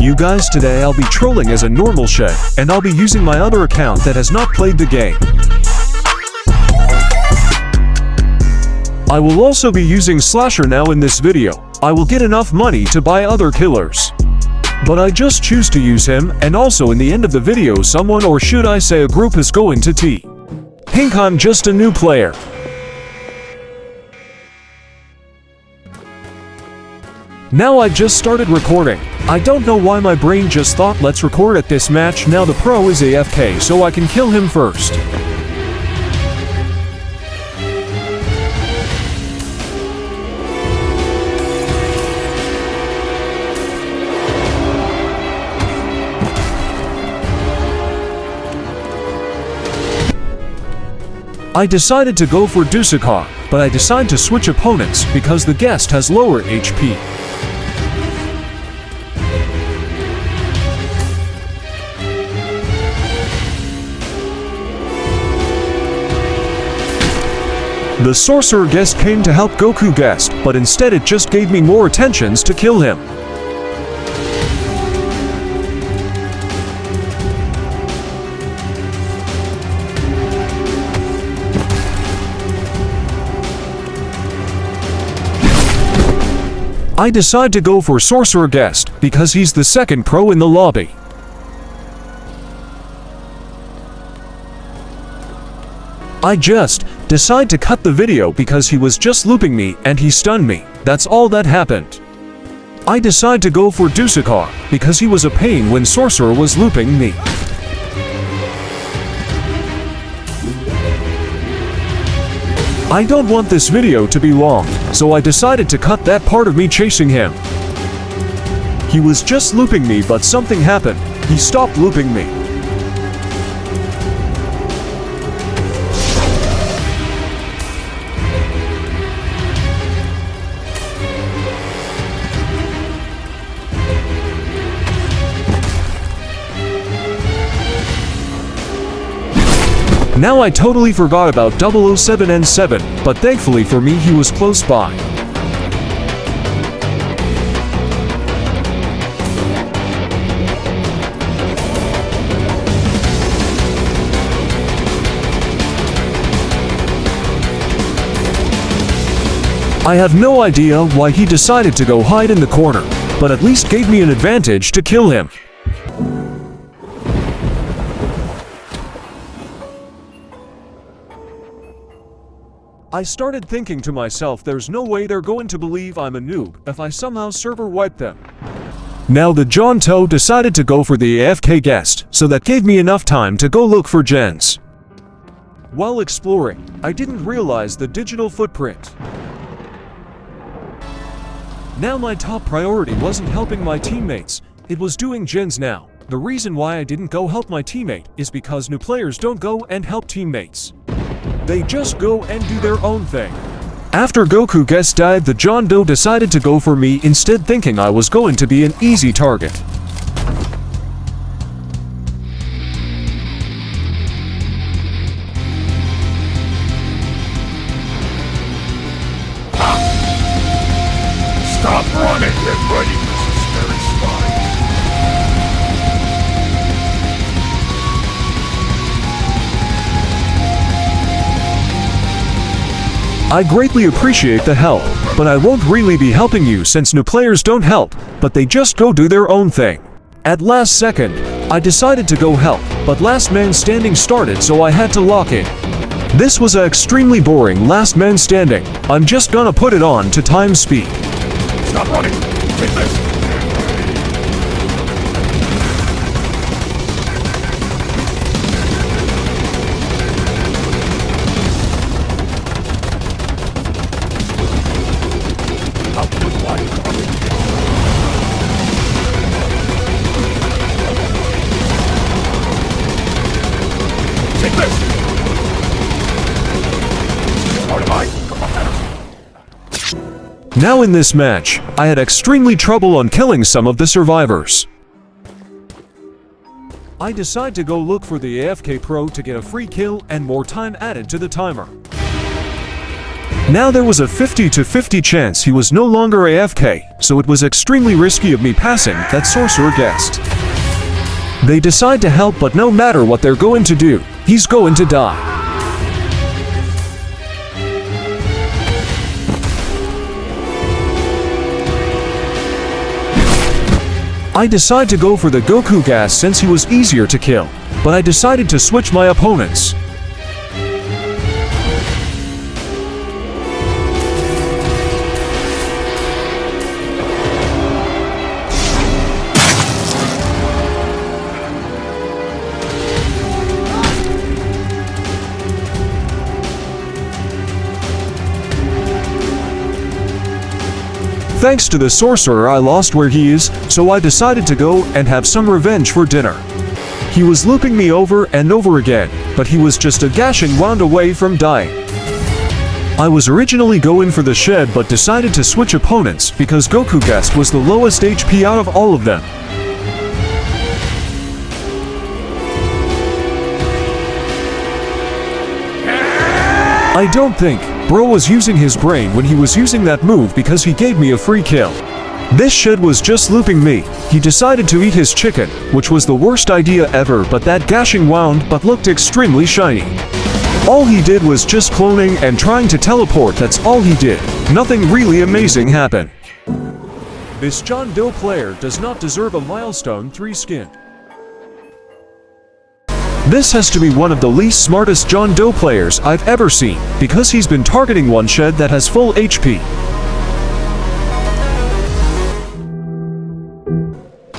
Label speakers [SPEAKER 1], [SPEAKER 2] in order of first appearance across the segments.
[SPEAKER 1] You guys, today I'll be trolling as a normal shed, and I'll be using my other account that has not played the game. I will also be using Slasher now in this video. I will get enough money to buy other killers. But I just choose to use him, and also in the end of the video someone, or should I say a group, is going to think I'm just a new player. Now I just started recording. I don't know why my brain just thought let's record at this match. Now the pro is AFK, so I can kill him first. I decided to go for Dusakar, but I decide to switch opponents because the guest has lower HP. The sorcerer guest came to help Goku guest, but instead it just gave me more attentions to kill him. I decide to go for sorcerer guest because he's the second pro in the lobby. I just decide to cut the video because he was just looping me and he stunned me. That's all that happened. I decide to go for Dusakar because he was a pain when sorcerer was looping me. I don't want this video to be long, so I decided to cut that part of me chasing him. He was just looping me, but something happened. He stopped looping me. Now I totally forgot about 007N7, but thankfully for me he was close by. I have no idea why he decided to go hide in the corner, but at least gave me an advantage to kill him. I started thinking to myself, there's no way they're going to believe I'm a noob if I somehow server wipe them. Now the John Toe decided to go for the AFK guest, so that gave me enough time to go look for gens. While exploring, I didn't realize the digital footprint. Now my top priority wasn't helping my teammates, it was doing gens now. The reason why I didn't go help my teammate is because new players don't go and help teammates. They just go and do their own thing. After Goku guest died, the John Doe decided to go for me instead, thinking I was going to be an easy target.
[SPEAKER 2] Stop running! Get ready for some scary spy.
[SPEAKER 1] I greatly appreciate the help, but I won't really be helping you since new players don't help, but they just go do their own thing. At last second, I decided to go help, but last man standing started, so I had to lock in. This was a extremely boring last man standing. I'm just gonna put it on to time speed.
[SPEAKER 2] Stop running! Take this!
[SPEAKER 1] Now in this match, I had extremely trouble on killing some of the survivors. I decide to go look for the AFK Pro to get a free kill and more time added to the timer. Now there was a 50-50 chance he was no longer AFK, so it was extremely risky of me passing that sorcerer guest. They decide to help, but no matter what they're going to do, he's going to die. I decide to go for the Goku gas since he was easier to kill, but I decided to switch my opponents. Thanks to the sorcerer, I lost where he is, so I decided to go and have some revenge for dinner. He was looping me over and over again, but he was just a gashing wound away from dying. I was originally going for the shed but decided to switch opponents because Goku Guest was the lowest HP out of all of them. I don't think Bro was using his brain when he was using that move because he gave me a free kill. This shed was just looping me. He decided to eat his chicken, which was the worst idea ever, but that gashing wound but looked extremely shiny. All he did was just cloning and trying to teleport, that's all he did. Nothing really amazing happened. This John Doe player does not deserve a milestone 3 skin. This has to be one of the least smartest John Doe players I've ever seen, because he's been targeting one shed that has full HP.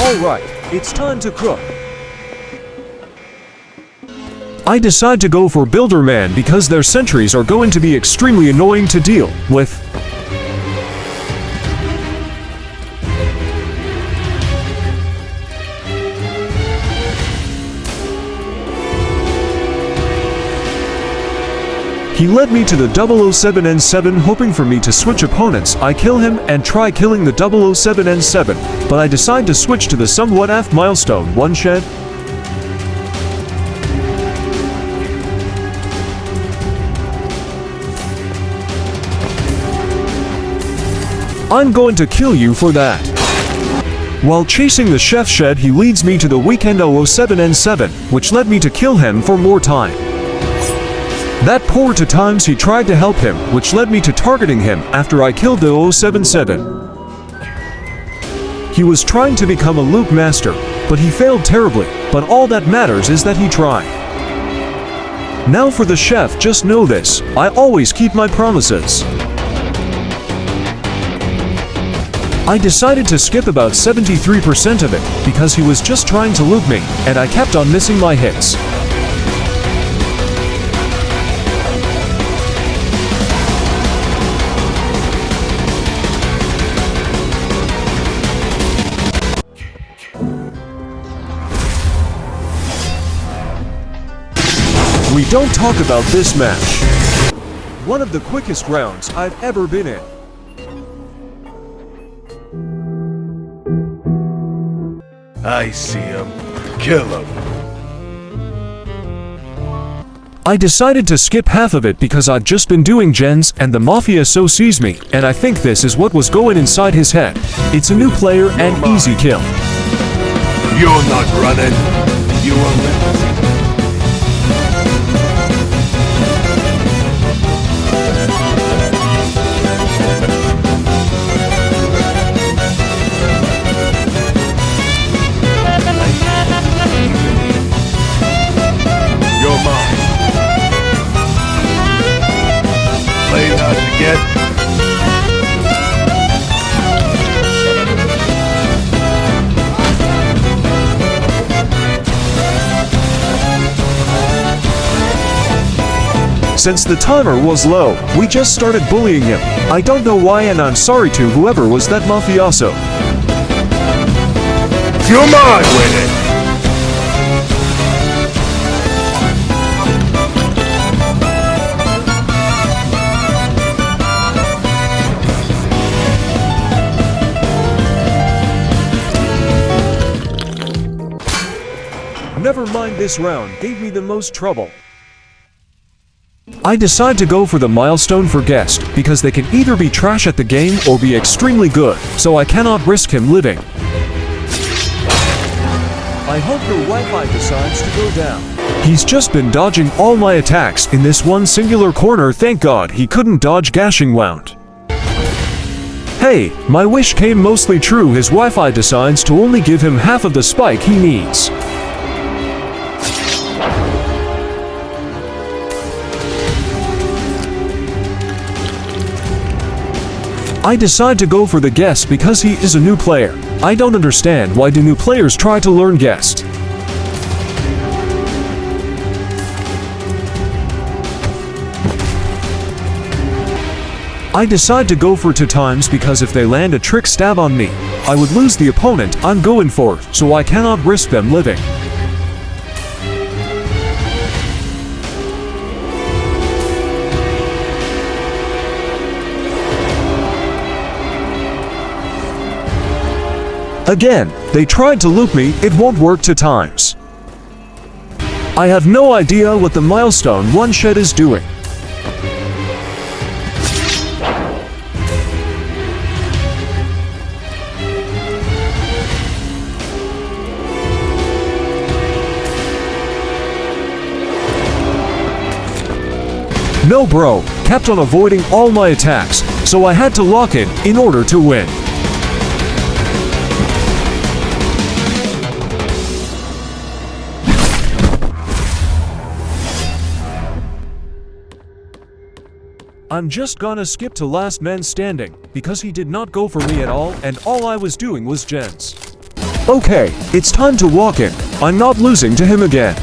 [SPEAKER 1] Alright, it's time to cook. I decide to go for Builderman because their sentries are going to be extremely annoying to deal with. He led me to the 007N7 hoping for me to switch opponents. I kill him and try killing the 007N7, but I decide to switch to the somewhat F milestone 1 shed. I'm going to kill you for that. While chasing the chef shed, he leads me to the weekend 007N7, which led me to kill him for more time. That poor 2 times he tried to help him, which led me to targeting him after I killed the 077. He was trying to become a loop master, but he failed terribly, but all that matters is that he tried. Now for the chef, just know this, I always keep my promises. I decided to skip about 73% of it, because he was just trying to loop me, and I kept on missing my hits. We don't talk about this match. One of the quickest rounds I've ever been in.
[SPEAKER 2] I see him. Kill him.
[SPEAKER 1] I decided to skip half of it because I've just been doing gens and the Mafia so sees me, and I think this is what was going inside his head. It's a new player and easy kill.
[SPEAKER 2] You're not running. You will live.
[SPEAKER 1] Since the timer was low, we just started bullying him. I don't know why, and I'm sorry to whoever was that mafioso.
[SPEAKER 2] Come on with it!
[SPEAKER 1] Never mind, this round gave me the most trouble. I decide to go for the milestone for guest because they can either be trash at the game or be extremely good, so I cannot risk him living. I hope your Wi-Fi decides to go down. He's just been dodging all my attacks in this one singular corner. Thank God he couldn't dodge Gashing Wound. Hey, my wish came mostly true. His Wi-Fi decides to only give him half of the spike he needs. I decide to go for the guest because he is a new player. I don't understand why do new players try to learn guest. I decide to go for 2 times because if they land a trick stab on me, I would lose the opponent I'm going for, so I cannot risk them living. Again, they tried to loop me. It won't work 2 times. I have no idea what the milestone 1 shed is doing. No bro, kept on avoiding all my attacks, so I had to lock in order to win. I'm just gonna skip to last man standing, because he did not go for me at all, and all I was doing was gens. Okay, it's time to walk in. I'm not losing to him again.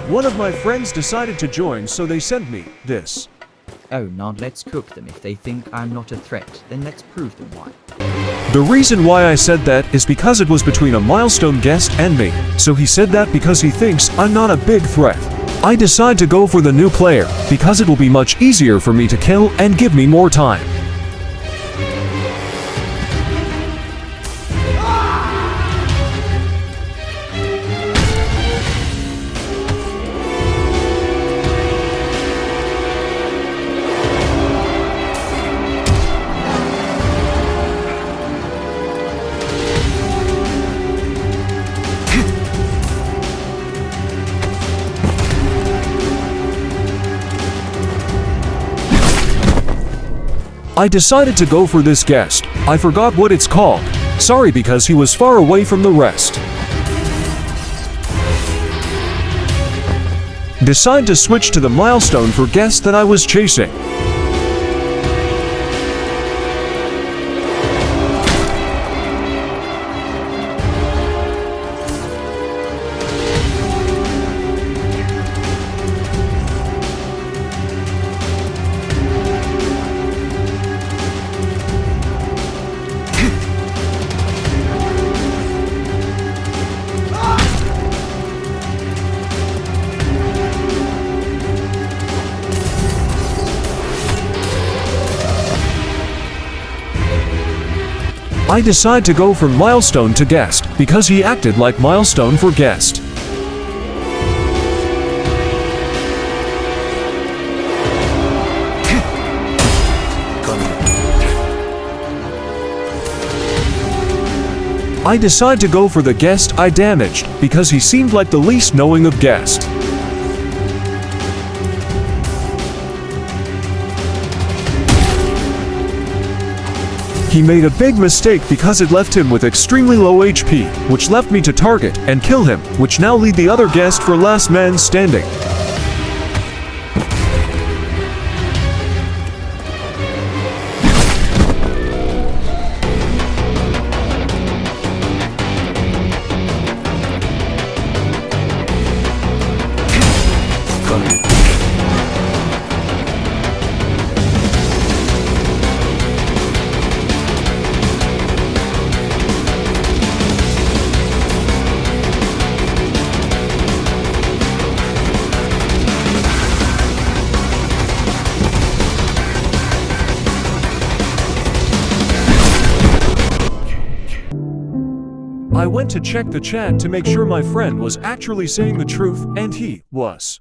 [SPEAKER 1] One of my friends decided to join, so they sent me this.
[SPEAKER 3] Oh, now let's cook them. If they think I'm not a threat, then let's prove them why.
[SPEAKER 1] The reason why I said that is because it was between a milestone guest and me, so he said that because he thinks I'm not a big threat. I decide to go for the new player, because it will be much easier for me to kill and give me more time. I decided to go for this guest. I forgot what it's called. Sorry, because he was far away from the rest. Decide to switch to the milestone for guest that I was chasing. I decide to go from milestone to guest, because he acted like milestone for guest. I decide to go for the guest I damaged, because he seemed like the least knowing of guest. He made a big mistake because it left him with extremely low HP, which left me to target and kill him, which now lead the other guest for last man standing. I went to check the chat to make sure my friend was actually saying the truth, and he was.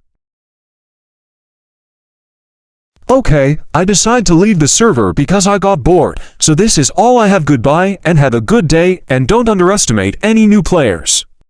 [SPEAKER 1] Okay, I decide to leave the server because I got bored, so this is all I have. Goodbye, and have a good day, and don't underestimate any new players.